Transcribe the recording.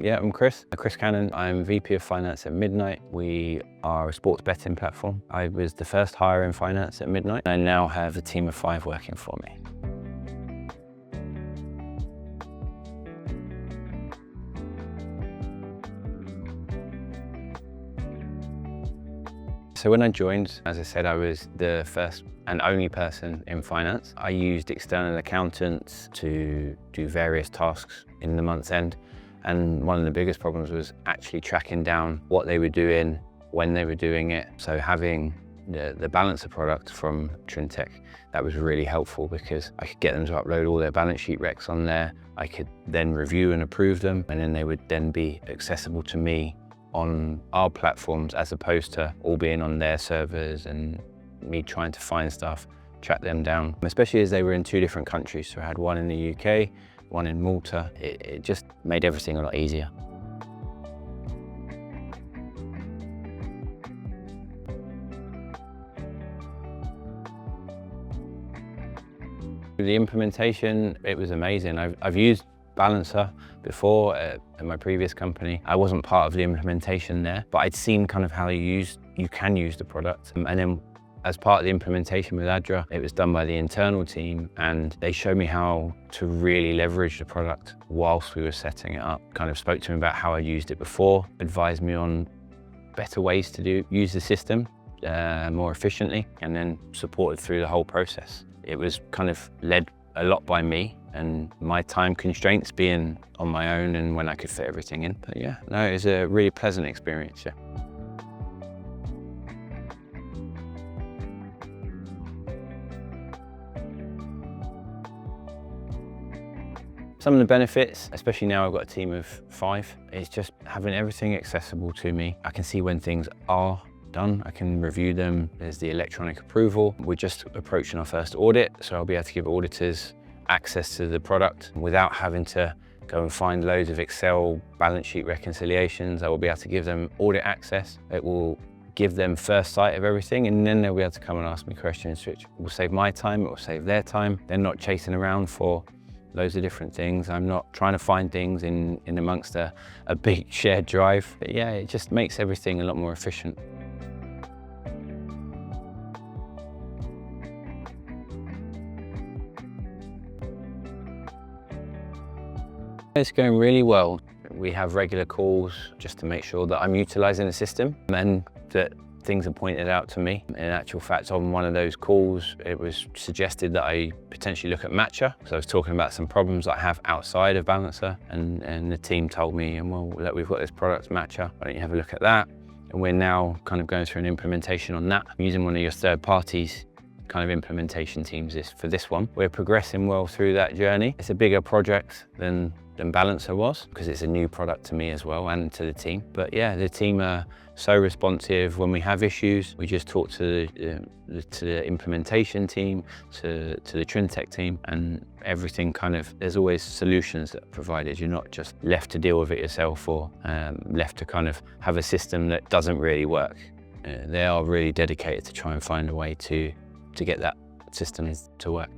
Yeah, I'm Chris Cannon. I'm VP of Finance at Midnite. We are a sports betting platform. I was the first hire in finance at Midnite. I now have a team of 5 working for me. So when I joined, as I said, I was the first and only person in finance. I used external accountants to do various tasks in the month's end. And one of the biggest problems was actually tracking down what they were doing, when they were doing it. So having the balancer product from Trintech, that was really helpful because I could get them to upload all their balance sheet recs on there. I could then review and approve them, and then they would then be accessible to me on our platforms as opposed to all being on their servers and me trying to find stuff, track them down, especially as they were in 2 different countries. So I had one in the UK, one in Malta. It just made everything a lot easier. The implementation, it was amazing. I've used Balancer before at my previous company. I wasn't part of the implementation there, but I'd seen kind of how you can use the product. And then as part of the implementation with Adra, it was done by the internal team, and they showed me how to really leverage the product whilst we were setting it up. Kind of spoke to me about how I used it before, advised me on better ways to use the system more efficiently, and then supported through the whole process. It was kind of led a lot by me and my time constraints being on my own and when I could fit everything in. But yeah, no, it was a really pleasant experience, yeah. Some of the benefits, especially now I've got a team of 5, is just having everything accessible to me. I can see when things are done, I can review them. There's the electronic approval. We're just approaching our first audit, so I'll be able to give auditors access to the product without having to go and find loads of Excel balance sheet reconciliations. I will be able to give them audit access. It will give them first sight of everything, and then they'll be able to come and ask me questions, which will save my time, it will save their time. They're not chasing around for loads of different things. I'm not trying to find things in amongst a big shared drive. But yeah, it just makes everything a lot more efficient. It's going really well. We have regular calls just to make sure that I'm utilising the system and that things are pointed out to me. In actual fact, on one of those calls, it was suggested that I potentially look at Matcher. So I was talking about some problems I have outside of Balancer, and the team told me, well, look, we've got this product, Matcher, why don't you have a look at that? And we're now kind of going through an implementation on that, using one of your third parties kind of implementation teams for this one. We're progressing well through that journey. It's a bigger project than Balancer was, because it's a new product to me as well and to the team. But yeah, the team are so responsive. When we have issues, we just talk to the implementation team, to the Trintech team, and everything kind of, there's always solutions that are provided. You're not just left to deal with it yourself or left to kind of have a system that doesn't really work. They are really dedicated to try and find a way to get that system to work.